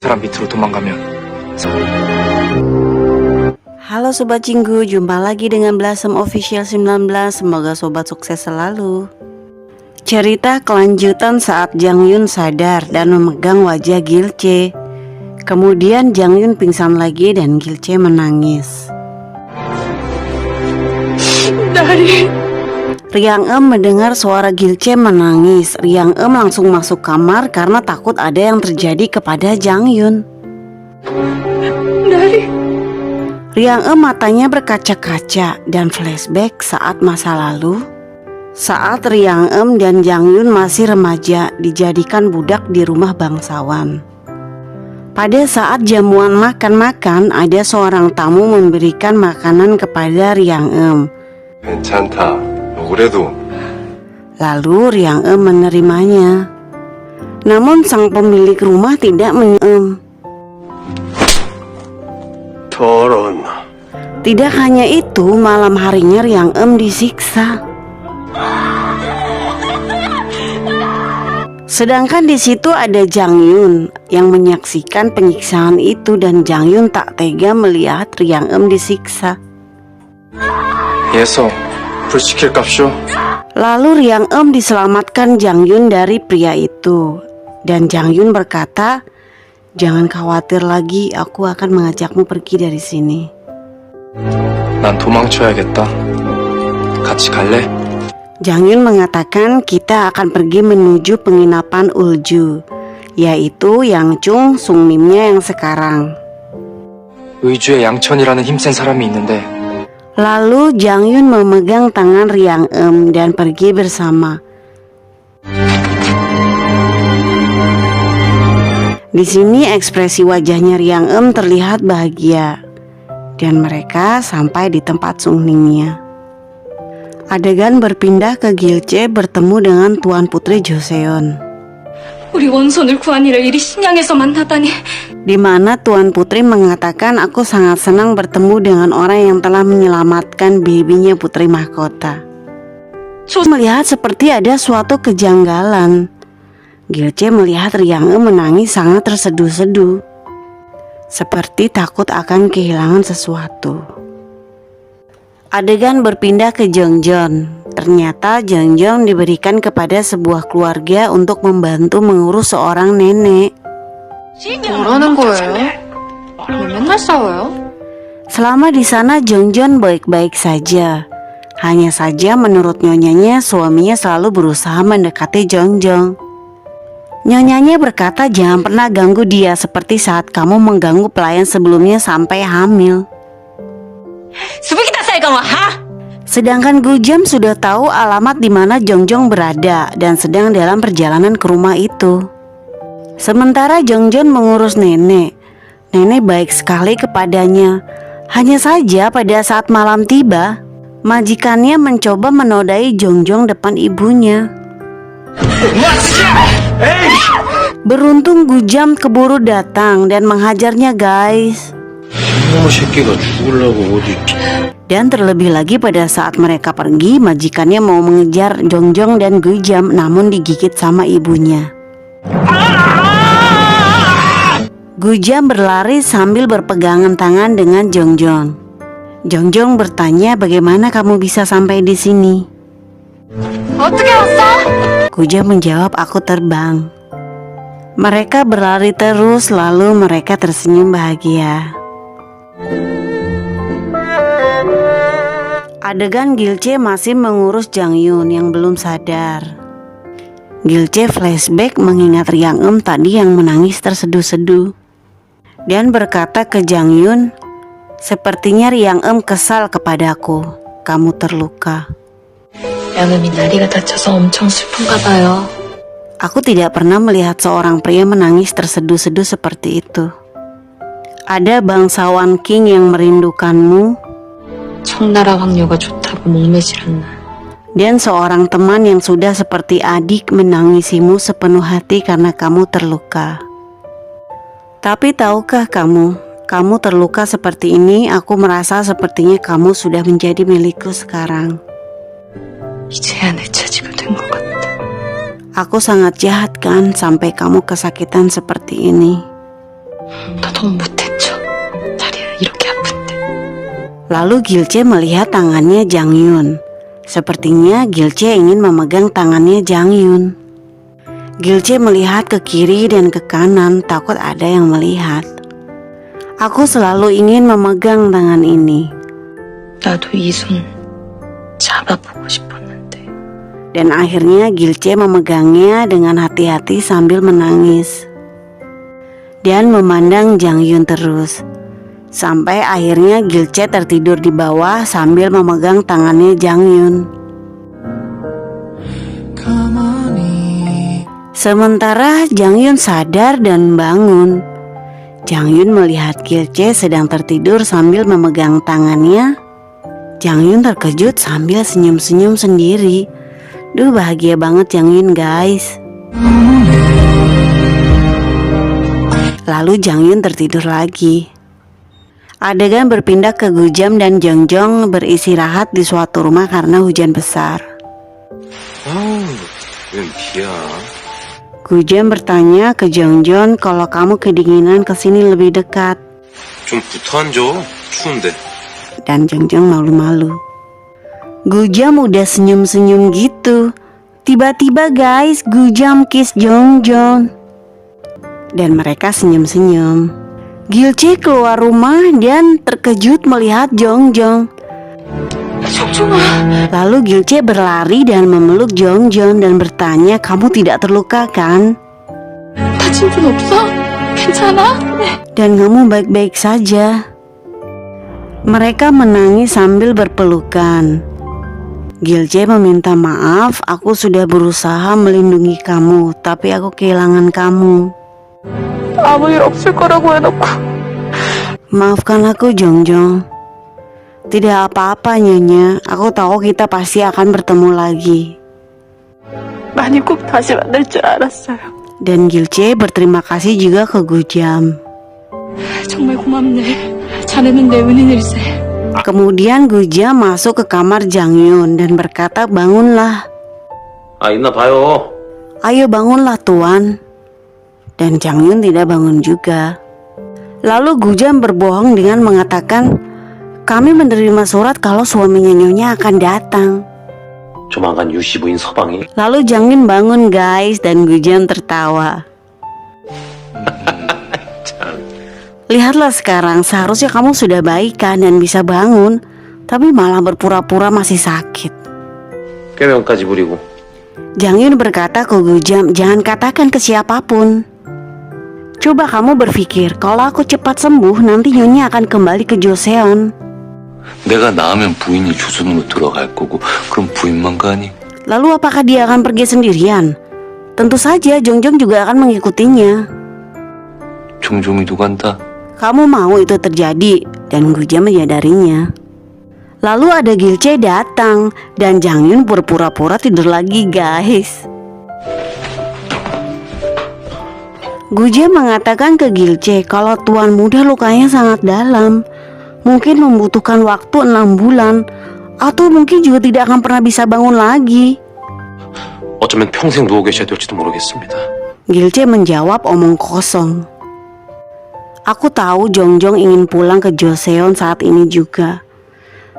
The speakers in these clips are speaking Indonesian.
사람 밑으로 도망가면. Halo Sobat Cinggu, jumpa lagi dengan Blossom Official 19. Semoga sobat sukses selalu. Cerita kelanjutan saat Jang Yun sadar dan memegang wajah Gilche. Kemudian Jang Yun pingsan lagi dan Gilche menangis. Dari Riang Em mendengar suara Gilche menangis. Riang Em langsung masuk kamar karena takut ada yang terjadi kepada Jang Yun. Dari Riang Em matanya berkaca-kaca dan flashback saat masa lalu. Saat Riang Em dan Jang Yun masih remaja, dijadikan budak di rumah bangsawan. Pada saat jamuan makan-makan, ada seorang tamu memberikan makanan kepada Riang Em. 괜찮다. 그래도 Lalu Riang Em menerimanya. Namun sang pemilik rumah tidak menyem. 더러운 Tidak hanya itu, malam harinya Riang Em disiksa. Sedangkan di situ ada Jang Yun yang menyaksikan penyiksaan itu dan Jang Yun tak tega melihat Riang Em disiksa. 예서 불 지킬 값쇼. Lalu Riang Em diselamatkan Jang Yun dari pria itu. Dan Jang Yun berkata, "Jangan khawatir lagi, aku akan mengajakmu pergi dari sini." 난 도망쳐야겠다. 같이 갈래? Jang Yun mengatakan kita akan pergi menuju penginapan Ulju, yaitu yang Chung Sung Mimnya yang sekarang. 의주에 양천이라는 힘센 사람이 있는데 Lalu Jang Yun memegang tangan Riang Em dan pergi bersama. Di sini ekspresi wajahnya Riang Em terlihat bahagia. Dan mereka sampai di tempat Sung Ningnya. Adegan berpindah ke Gilche bertemu dengan Tuan Putri Joseon, 우리 원손을 구한 일을 이리 심양에서 만나다니. di mana Tuan Putri mengatakan aku sangat senang bertemu dengan orang yang telah menyelamatkan babynya Putri Mahkota. Melihat seperti ada suatu kejanggalan. Gilche melihat Riang Em menangis sangat terseduh-seduh, seperti takut akan kehilangan sesuatu. Adegan berpindah ke Jeongjeon. Ternyata Jeongjeon diberikan kepada sebuah keluarga untuk membantu mengurus seorang nenek. 뭐라는 거예요? 왜 맨날 싸워요? Selama di sana Jeongjeon baik-baik saja. Hanya saja menurut nyonyanya suaminya selalu berusaha mendekati Jeongjeon. Nyonyanya berkata jangan pernah ganggu dia seperti saat kamu mengganggu pelayan sebelumnya sampai hamil. Sedangkan Gujam sudah tahu alamat di mana Jeongjeon berada dan sedang dalam perjalanan ke rumah itu. Sementara Jeongjeon mengurus nenek. Nenek baik sekali kepadanya. Hanya saja pada saat malam tiba, majikannya mencoba menodai Jeongjeon depan ibunya. Beruntung Gujam keburu datang dan menghajarnya guys. 이놈의 새끼가 죽으려고 어디 Dan terlebih lagi pada saat mereka pergi, majikannya mau mengejar Jeongjeon dan Gujam namun digigit sama ibunya. Gujam berlari sambil berpegangan tangan dengan Jeongjeon. Jeongjeon bertanya bagaimana kamu bisa sampai di sini. 어떻게 왔어? Gujam menjawab aku terbang. Mereka berlari terus lalu mereka tersenyum bahagia. Adegan Gilche masih mengurus Jang Yun yang belum sadar. Gilche flashback mengingat Riang Em tadi yang menangis terseduh-seduh. Dan berkata ke Jang Yun, "Sepertinya Riang Em kesal kepadaku. Kamu terluka." 양음이 다리가 다쳐서 엄청 슬픈가 봐요. Aku tidak pernah melihat seorang pria menangis terseduh-seduh seperti itu. Ada bangsawan King yang merindukanmu, 청나라 황녀가 좋다고 목매질 않나. dan seorang teman yang sudah seperti adik menangisimu sepenuh hati karena kamu terluka. Tapi tahukah kamu terluka seperti ini, aku merasa sepertinya kamu sudah menjadi milikku sekarang. 이제야 내 처지가 된 것 같다. Aku sangat jahat kan sampai kamu kesakitan seperti ini. 전 못했죠. 다리를 이렇게 아픈데. Lalu Gilce melihat tangannya Jang Yun. Sepertinya Gilce ingin memegang tangannya Jang Yun. Gilce melihat ke kiri dan ke kanan, takut ada yang melihat. Aku selalu ingin memegang tangan ini. 나도 이 손 잡아보고 싶었는데. Dan akhirnya Gilce memegangnya dengan hati-hati sambil menangis. Dan memandang Jang Yun terus. Sampai akhirnya Gilce tertidur di bawah sambil memegang tangannya Jang Yun. Sementara Jang Yun sadar dan bangun. Jang Yun melihat Gilce sedang tertidur sambil memegang tangannya. Jang Yun terkejut sambil senyum-senyum sendiri. Duh, bahagia banget Jang Yun, guys. Lalu Jang Yun tertidur lagi. Adegan berpindah ke Gujam dan Jongjong beristirahat di suatu rumah karena hujan besar. 아우, 웬 비야. Gujam bertanya ke Jongjong kalau kamu kedinginan kesini lebih dekat. 좀 붙어 앉아. 추운데. Dan Jongjong malu-malu. Gujam udah senyum-senyum gitu. Tiba-tiba guys, Gujam kiss Jongjong. Dan mereka senyum-senyum. Gilce keluar rumah dan terkejut melihat Jongjong. Lalu Gilce berlari dan memeluk Jongjong dan bertanya, kamu tidak terluka kan? 다친 분 없어? 괜찮아? Dan kamu baik-baik saja. Mereka menangis sambil berpelukan. Gilce meminta maaf, aku sudah berusaha melindungi kamu, tapi aku kehilangan kamu. 아무 일 없을 거라고 해놓고. Maafkan aku Jongjong. Tidak apa-apa Nyonya, aku tahu kita pasti akan bertemu lagi. 많이 꼭 다시 만날 줄 알았어요. Dan Gilce berterima kasih juga ke Gujam. 정말 고맙네. 자네는 내 은인일세. Kemudian Gujam masuk ke kamar Jang Yun dan berkata, bangunlah. 아, 있나 봐요. Ayo bangunlah tuan. Dan Jang Yun tidak bangun juga. Lalu Gujam berbohong dengan mengatakan, kami menerima surat kalau suaminya Nyonya akan datang. 조만간 유씨 부인 서방이. Lalu Jang Yun bangun guys dan Gujam tertawa. Lihatlah sekarang, seharusnya kamu sudah baikan dan bisa bangun, tapi malah berpura-pura masih sakit. 꾀명까지 부리고. Jang Yun berkata ke Gujam, jangan katakan ke siapapun. Coba kamu berpikir, kalau aku cepat sembuh, nanti Nyonya akan kembali ke Joseon. 내가 나으면 부인이 조선으로 들어갈 거고 그럼 부인만 가니? Lalu apakah dia akan pergi sendirian? Tentu saja Jongjong juga akan mengikutinya. 종종이도 간다. Kamu mau itu terjadi? Dan Gujam menyadarinya. Lalu ada Gilce datang dan Jang Yun berpura-pura tidur lagi guys. Gujam mengatakan ke Gilce kalau tuan muda lukanya sangat dalam. Mungkin membutuhkan waktu 6 bulan. Atau mungkin juga tidak akan pernah bisa bangun lagi. 어쩌면 평생 누워 계셔야 될지도 모르겠습니다. Gilce menjawab omong kosong. Aku tahu Jongjong ingin pulang ke Joseon saat ini juga.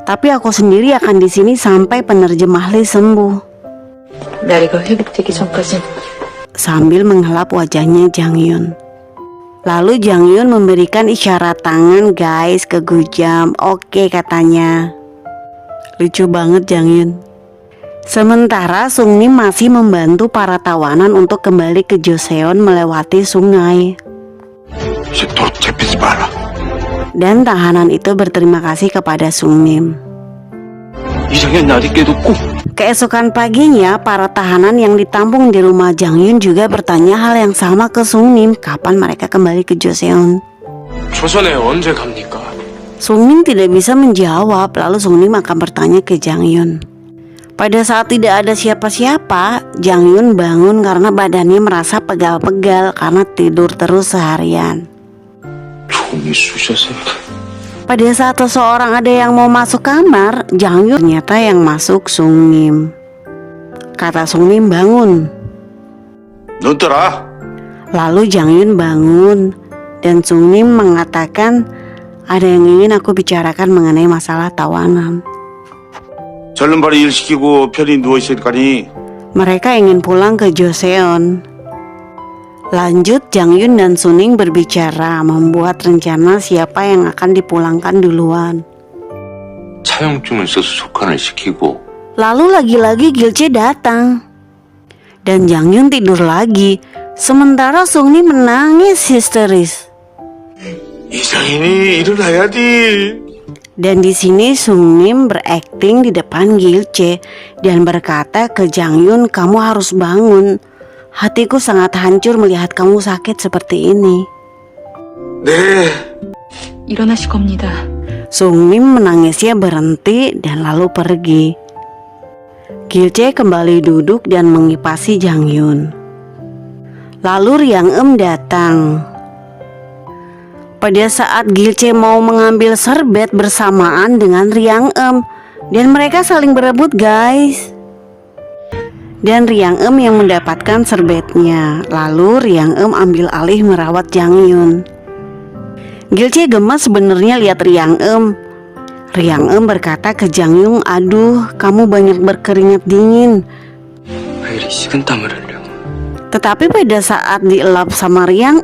Tapi aku sendiri akan di sini sampai penerjemah Lee sembuh. 나리가 회복되기 전까진 Sambil menghelap wajahnya Jang Yun. Lalu Jang Yun memberikan isyarat tangan guys ke Gujam. Oke katanya. Lucu banget Jang Yun. Sementara Sung Nim masih membantu para tawanan untuk kembali ke Joseon melewati sungai. Dan tahanan itu berterima kasih kepada Sung Nim. 이장현 나리께도 꼭. Keesokan paginya, para tahanan yang ditampung di rumah Jang Yun juga bertanya hal yang sama ke Sung Nim, kapan mereka kembali ke Joseon. 조선에 언제 갑니까? Sung Nim tidak bisa menjawab, lalu Sung Nim akan bertanya ke Jang Yun. Pada saat tidak ada siapa-siapa, Jang Yun bangun karena badannya merasa pegal-pegal karena tidur terus seharian. 종이 쑤셔서. Pada saat seseorang ada yang mau masuk kamar, Jang Yun ternyata yang masuk Sung Nim. Kata Sung Nim, bangun. 눈 떠라. Lalu Jang Yun bangun Dan Sungnim mengatakan ada yang ingin aku bicarakan mengenai masalah tawanan. 절름발이 일 시키고 편히 누워있을 거니 Mereka ingin pulang ke Joseon. Lanjut, Jang Yun dan Suning berbicara membuat rencana siapa yang akan dipulangkan duluan. 차용증을 써서 속한을 시키고 Lalu lagi-lagi Gilce datang. Dan Jang Yun tidur lagi. Sementara Sungnim menangis histeris. 이상인이 일어나야지. Dan di sini Sungnim berakting di depan Gilce dan berkata ke Jang Yun, kamu harus bangun. Hatiku sangat hancur melihat kamu sakit seperti ini. 네. 일어나실 겁니다. Sungnim menangisnya berhenti dan lalu pergi. Gilce kembali duduk dan mengipasi Jang Yun. Lalu Riang datang. Pada saat Gilce mau mengambil serbet bersamaan dengan Riang dan mereka saling berebut guys. Dan Riang yang mendapatkan serbetnya. Lalu Riang ambil alih merawat Jang Yun. Gilce gemas sebenarnya lihat Riang Riang berkata ke Jang Yun, aduh kamu banyak berkeringat dingin. 왜 이리 식은땀을 흘려? Tetapi pada saat dielap sama Riang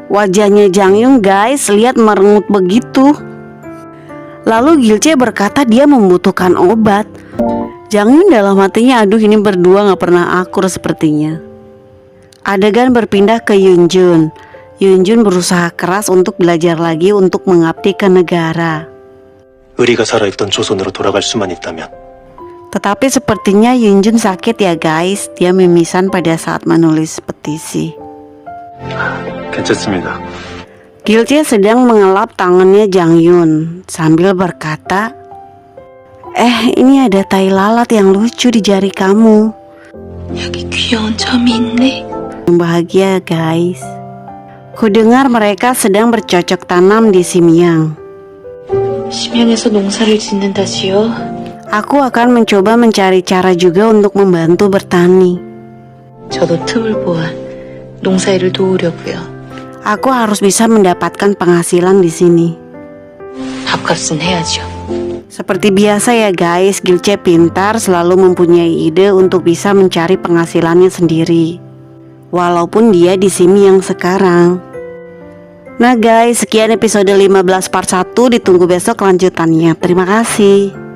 wajahnya Jang Yun guys lihat merengut begitu. Lalu Gilce berkata dia membutuhkan obat. Jang Yun dalam hatinya, aduh ini berdua gak pernah akur sepertinya. Adegan berpindah ke Yunjun. Yunjun berusaha keras untuk belajar lagi untuk mengabdi ke negara. 의리가 살아있던 조선으로 돌아갈 수만 있다면 Tetapi sepertinya Yunjun sakit ya guys. Dia mimisan pada saat menulis petisi. 괜찮습니다. Gilce sedang mengelap tangannya Jang Yun sambil berkata, ini ada tai lalat yang lucu di jari kamu. 여기 귀여운 점이 있네. Bahagia guys. Kudengar mereka sedang bercocok tanam di Simyang. 심양에서 농사를 짓는다지요? Aku akan mencoba mencari cara juga untuk membantu bertani. 저도 틈을 보아 농사일을 도우려고요. Aku harus bisa mendapatkan penghasilan di sini. 밥값은 해야죠. Seperti biasa ya guys, Gilce pintar selalu mempunyai ide untuk bisa mencari penghasilannya sendiri. Walaupun dia di Simyang sekarang. Nah guys, sekian episode 15 part 1, ditunggu besok lanjutannya. Terima kasih.